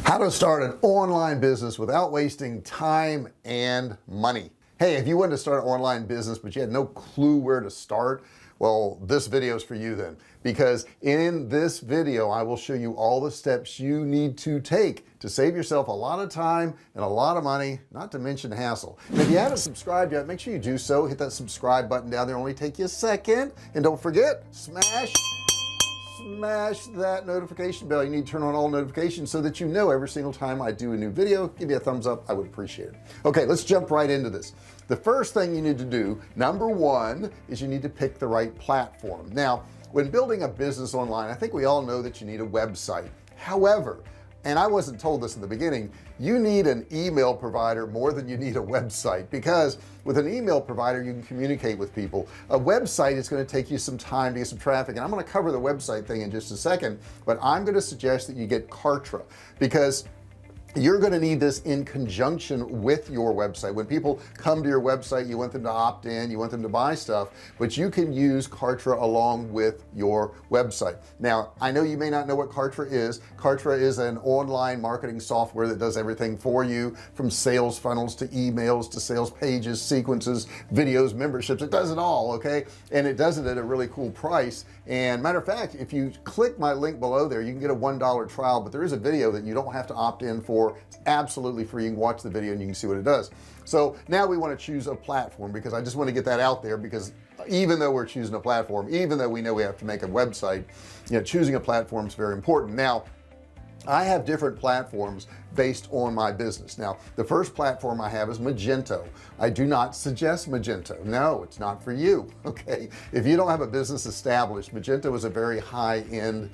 How to start an online business without wasting time and money. Hey, if you wanted to start an online business but you had no clue where to start, well, this video is for you then, because in this video I will show you all the steps you need to take to save yourself a lot of time and a lot of money, not to mention hassle. And if you haven't subscribed yet, make sure you do so. Hit that subscribe button down there. It'll only take you a second, and don't forget, smash that notification bell. You need to turn on all notifications so that you know every single time I do a new video. Give you a thumbs up, I would appreciate it. Okay, let's jump right into this. The first thing you need to do, number one, is you need to pick the right platform. Now, when building a business online, I think we all know that you need a website. However, and I wasn't told this in the beginning, you need an email provider more than you need a website, because with an email provider you can communicate with people. A website is going to take you some time to get some traffic, and I'm going to cover the website thing in just a second, but I'm going to suggest that you get Kartra, because you're going to need this in conjunction with your website. When people come to your website, you want them to opt in, you want them to buy stuff, but you can use Kartra along with your website. Now, I know you may not know what Kartra is. Kartra is an online marketing software that does everything for you, from sales funnels to emails to sales pages, sequences, videos, memberships. It does it all. Okay, and it does it at a really cool price. And matter of fact, if you click my link below there, you can get a $1 trial, but there is a video that you don't have to opt in for. It's absolutely free. You can watch the video and you can see what it does. So now we want to choose a platform, because I just want to get that out there, because even though we're choosing a platform, even though we know we have to make a website, choosing a platform is very important. Now, I have different platforms based on my business. Now, the first platform I have is Magento. I do not suggest Magento. No, it's not for you. Okay, if you don't have a business established, Magento is a very high-end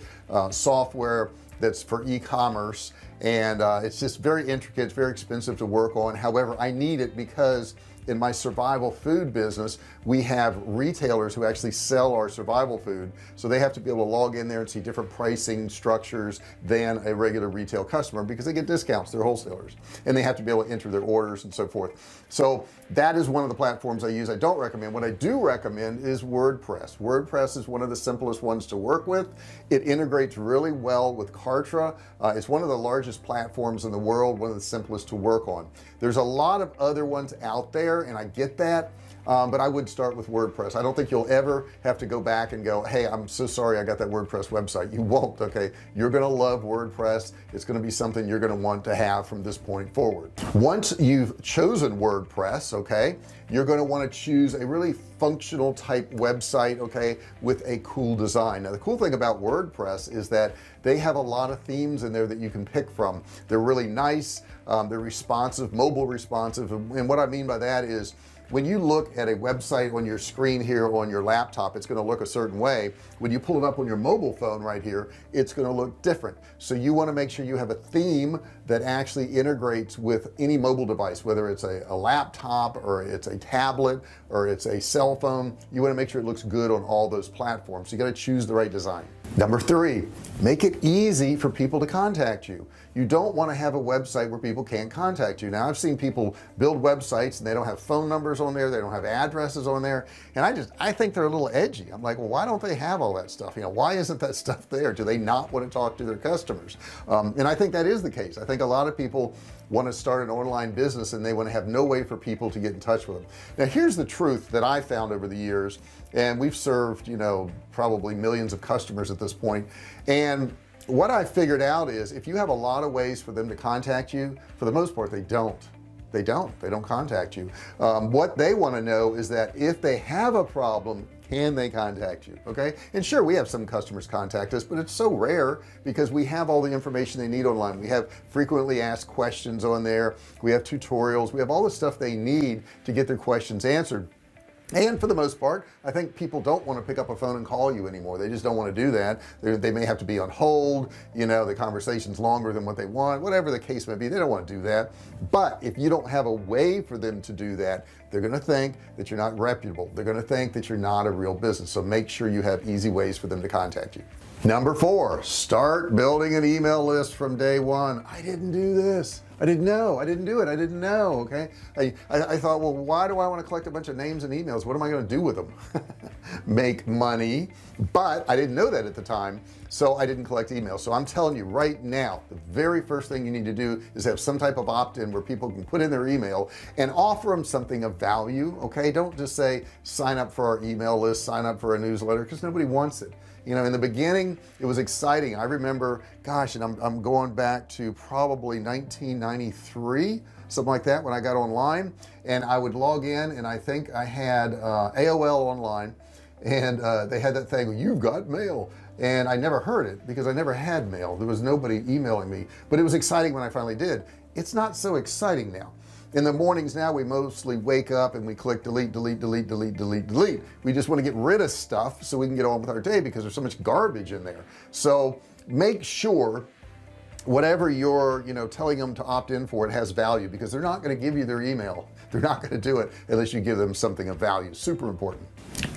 software that's for e-commerce, and it's just very intricate. It's very expensive to work on. However, I need it because in my survival food business we have retailers who actually sell our survival food, so they have to be able to log in there and see different pricing structures than a regular retail customer, because they get discounts, they're wholesalers, and they have to be able to enter their orders and so forth. So that is one of the platforms I use. I don't recommend. What I do recommend is WordPress. WordPress is one of the simplest ones to work with. It integrates really well with Kartra. It's one of the largest platforms in the world, one of the simplest to work on. There's a lot of other ones out there, and I get that, but I would start with WordPress. I don't think you'll ever have to go back and go, hey, I'm so sorry I got that WordPress website. You won't. Okay, you're gonna love WordPress. It's gonna be something you're gonna want to have from this point forward. Once you've chosen WordPress, okay, you're going to want to choose a really functional type website, okay, with a cool design. Now, the cool thing about WordPress is that they have a lot of themes in there that you can pick from. They're really nice, they're responsive, mobile responsive, and what I mean by that is, when you look at a website on your screen here on your laptop, it's going to look a certain way. When you pull it up on your mobile phone right here, it's going to look different. So you want to make sure you have a theme that actually integrates with any mobile device, whether it's a laptop or it's a tablet or it's a cell phone. You want to make sure it looks good on all those platforms. So you got to choose the right design. Number three, make it easy for people to contact you. You don't want to have a website where people can't contact you. Now, I've seen people build websites and they don't have phone numbers on there, they don't have addresses on there, and I think they're a little edgy. I'm like, well, why don't they have all that stuff? Why isn't that stuff there? Do they not want to talk to their customers? And I think that is the case. I think a lot of people want to start an online business and they want to have no way for people to get in touch with them. Now, here's the truth that I found over the years, and we've served probably millions of customers at this point, and what I figured out is, if you have a lot of ways for them to contact you, for the most part they don't contact you. What they want to know is that if they have a problem, can they contact you? Okay, and sure, we have some customers contact us, but it's so rare because we have all the information they need online. We have frequently asked questions on there, we have tutorials, we have all the stuff they need to get their questions answered. And for the most part, I think people don't want to pick up a phone and call you anymore. They just don't want to do that. They may have to be on hold, the conversation's longer than what they want, whatever the case may be. They don't want to do that. But if you don't have a way for them to do that, they're going to think that you're not reputable. They're going to think that you're not a real business. So make sure you have easy ways for them to contact you. Number four, start building an email list from day one. I didn't do this. I didn't know. I didn't do it. I didn't know. Okay, I thought, well, why do I want to collect a bunch of names and emails? What am I going to do with them? make money, but I didn't know that at the time, so I didn't collect emails. So I'm telling you right now, the very first thing you need to do is have some type of opt-in where people can put in their email and offer them something of value. Okay, don't just say sign up for our email list, sign up for a newsletter, because nobody wants it. You know, in the beginning it was exciting. I remember, gosh, and I'm going back to probably 1993, something like that, when I got online, and I would log in, and I think I had AOL online, and they had that thing, you've got mail, and I never heard it because I never had mail. There was nobody emailing me, but it was exciting when I finally did. It's not so exciting now. In the mornings now, we mostly wake up and we click delete, delete, delete, delete, delete, delete. We just want to get rid of stuff so we can get on with our day, because there's so much garbage in there. So make sure whatever you're telling them to opt in for, it has value, because they're not going to give you their email. They're not going to do it unless you give them something of value. Super important.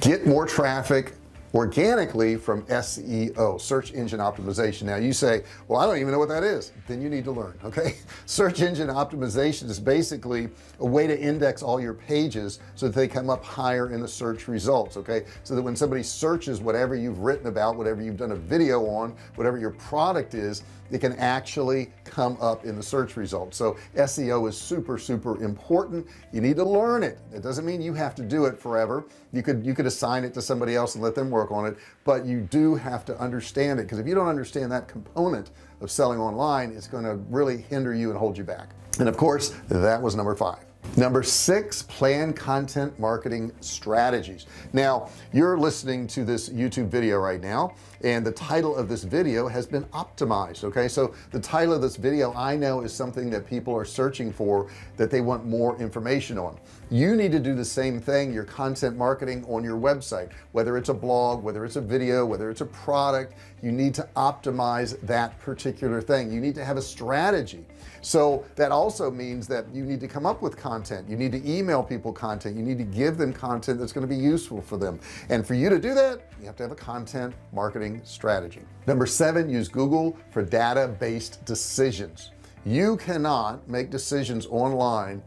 Get more traffic organically from SEO, search engine optimization. Now you say, well, I don't even know what that is. Then you need to learn. Okay, search engine optimization is basically a way to index all your pages so that they come up higher in the search results. Okay, so that when somebody searches whatever you've written about, whatever you've done a video on, whatever your product is, it can actually come up in the search results. So SEO is super important. You need to learn it. It doesn't mean you have to do it forever. You could assign it to somebody else and let them work on it, but you do have to understand it, because if you don't understand that component of selling online, it's going to really hinder you and hold you back. And of course, that was number 5. Number 6, plan content marketing strategies. Now you're listening to this YouTube video right now, and the title of this video has been optimized. Okay, so the title of this video, I know, is something that people are searching for, that they want more information on. You need to do the same thing, your content marketing on your website, whether it's a blog, whether it's a video, whether it's a product. You need to optimize that particular thing. You need to have a strategy. So that also means that you need to come up with content. You need to email people content. You need to give them content that's going to be useful for them. And for you to do that, you have to have a content marketing strategy. Number 7, use Google for data-based decisions. You cannot make decisions online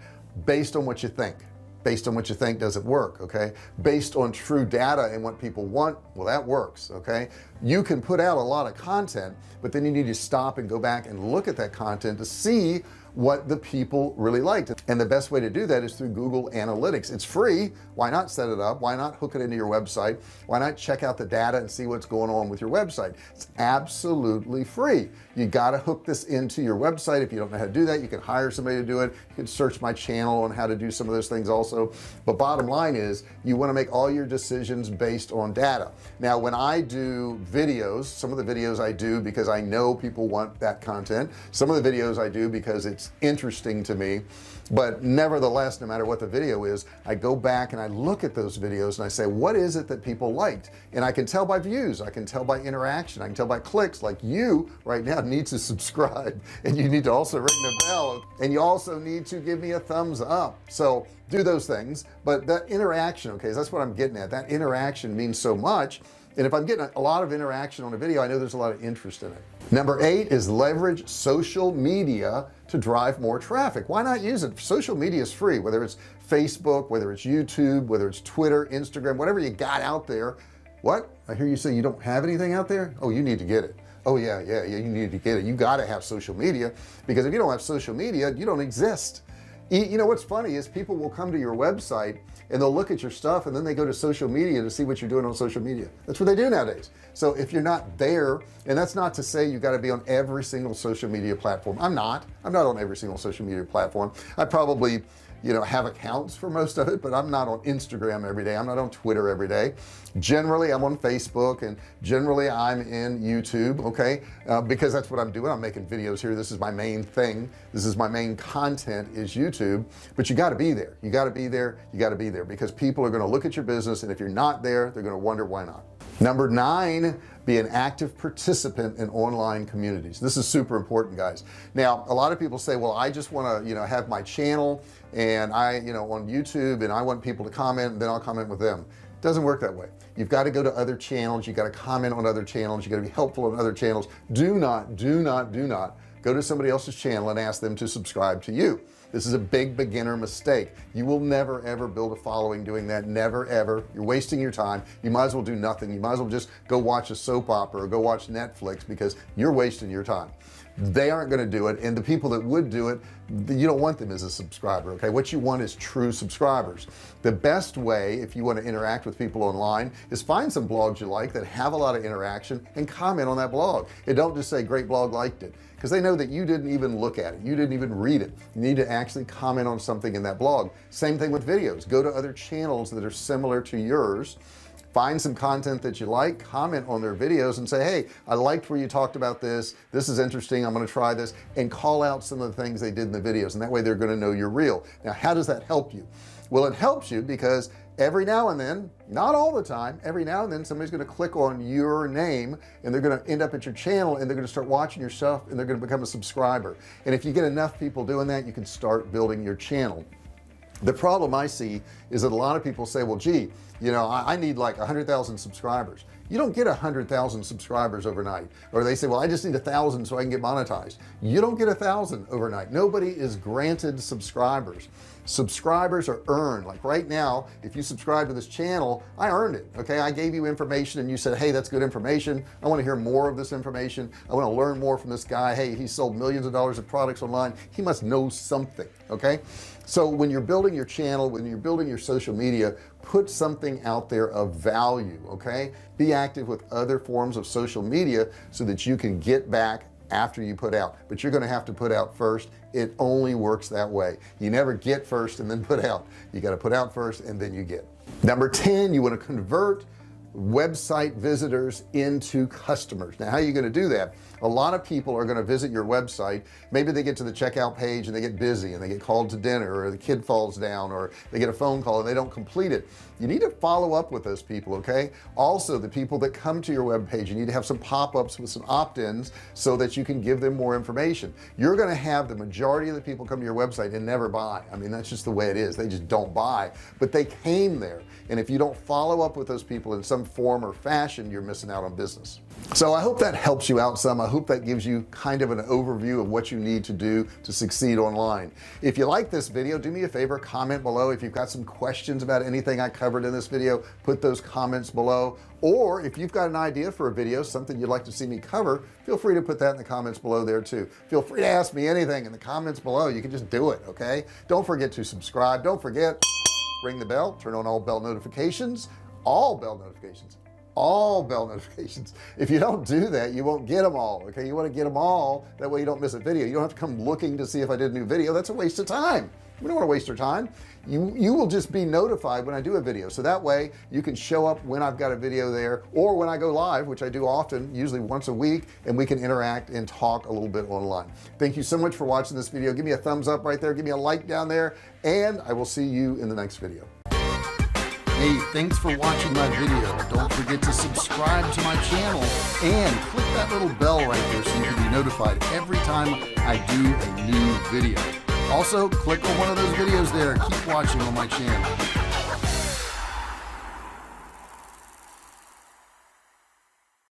based on what you think. Based on what you think doesn't work. Okay, based on true data and what people want, well, that works. Okay, you can put out a lot of content, but then you need to stop and go back and look at that content to see what the people really liked. And the best way to do that is through Google Analytics. It's free. Why not set it up? Why not hook it into your website? Why not check out the data and see what's going on with your website? It's absolutely free. You got to hook this into your website. If you don't know how to do that, you can hire somebody to do it. You can search my channel on how to do some of those things also. But bottom line is, you want to make all your decisions based on data. Now when I do videos, some of the videos I do because I know people want that content, some of the videos I do because it's interesting to me, but nevertheless, no matter what the video is, I go back and I look at those videos and I say, what is it that people liked? And I can tell by views, I can tell by interaction, I can tell by clicks. Like you right now need to subscribe, and you need to also ring the bell, and you also need to give me a thumbs up. So do those things. But that interaction, okay, that's what I'm getting at. That interaction means so much. And if I'm getting a lot of interaction on a video, I know there's a lot of interest in it. Number 8 is leverage social media to drive more traffic. Why not use it? Social media is free, whether it's Facebook, whether it's YouTube, whether it's Twitter, Instagram, whatever you got out there. What? I hear you say you don't have anything out there? Oh, you need to get it. Oh yeah, you need to get it. You got to have social media, because if you don't have social media, you don't exist. You know what's funny is people will come to your website and they'll look at your stuff, and then they go to social media to see what you're doing on social media. That's what they do nowadays. So if you're not there, and that's not to say you got to be on every single social media platform. I'm not on every single social media platform. I probably have accounts for most of it, but I'm not on Instagram every day. I'm not on Twitter every day. Generally I'm on Facebook, and generally I'm in YouTube. Okay, because that's what I'm doing. I'm making videos here. This is my main thing. This is my main content, is YouTube. But you got to be there. You got to be there. You got to be there, because people are going to look at your business, and if you're not there, they're going to wonder why not. Number 9, be an active participant in online communities. This is super important, guys. Now a lot of people say, well, I just want to have my channel, and I on YouTube, and I want people to comment, and then I'll comment with them. It doesn't work that way. You've got to go to other channels. You got to comment on other channels. You got to be helpful on other channels. Do not go to somebody else's channel and ask them to subscribe to you. This is a big beginner mistake. You will never ever build a following doing that. Never ever. You're wasting your time. You might as well do nothing. You might as well just go watch a soap opera or go watch Netflix, because you're wasting your time. They aren't going to do it, and the people that would do it, you don't want them as a subscriber. Okay, what you want is true subscribers. The best way, if you want to interact with people online, is find some blogs you like that have a lot of interaction and comment on that blog. And don't just say great blog, liked it, because they know that you didn't even look at it, you didn't even read it. You need to actually comment on something in that blog. Same thing with videos. Go to other channels that are similar to yours, find some content that you like, comment on their videos and say, hey, I liked where you talked about this is interesting, I'm going to try this, and call out some of the things they did in the videos, and that way they're going to know you're real. Now, how does that help you? Well, it helps you because every now and then, not all the time, every now and then somebody's going to click on your name and they're going to end up at your channel and they're going to start watching your stuff and they're going to become a subscriber. And if you get enough people doing that, you can start building your channel. The problem I see is that a lot of people say, well, gee, you know, I need like 100,000 subscribers. You don't get 100,000 subscribers overnight. Or they say, well, I just need 1,000 so I can get monetized. You don't get 1,000 overnight. Nobody is granted subscribers. Subscribers are earned. Like right now, if you subscribe to this channel, I earned it. Okay, I gave you information and you said, hey, that's good information, I want to hear more of this information, I want to learn more from this guy. Hey, he sold millions of dollars of products online, he must know something. Okay, so when you're building your channel, when you're building your social media, put something out there of value. Okay, be active with other forms of social media so that you can get back after you put out, but you're going to have to put out first. It only works that way. You never get first and then put out. You got to put out first and then you get. Number 10, you want to convert website visitors into customers. Now, how are you going to do that? A lot of people are going to visit your website. Maybe they get to the checkout page and they get busy and they get called to dinner, or the kid falls down, or they get a phone call and they don't complete it. You need to follow up with those people. Okay, also the people that come to your web page, you need to have some pop-ups with some opt-ins so that you can give them more information. You're going to have the majority of the people come to your website and never buy. I mean, that's just the way it is. They just don't buy, but they came there. And if you don't follow up with those people in some form or fashion, you're missing out on business. So I hope that helps you out some. I hope that gives you kind of an overview of what you need to do to succeed online. If you like this video, do me a favor, comment below. If you've got some questions about anything I covered in this video, put those comments below. Or if you've got an idea for a video, something you'd like to see me cover, feel free to put that in the comments below there too. Feel free to ask me anything in the comments below. You can just do it. Okay, don't forget to subscribe. Don't forget, ring the bell, turn on all bell notifications. All bell notifications. If you don't do that, you won't get them all. Okay, you want to get them all, that way you don't miss a video. You don't have to come looking to see if I did a new video. That's a waste of time. We don't want to waste our time. You will just be notified when I do a video, so that way you can show up when I've got a video there, or when I go live, which I do often, usually once a week, and we can interact and talk a little bit online. Thank you so much for watching this video. Give me a thumbs up right there, give me a like down there, and I will see you in the next video. Hey, thanks for watching my video. Don't forget to subscribe to my channel and click that little bell right there so you can be notified every time I do a new video. Also, click on one of those videos there. Keep watching on my channel.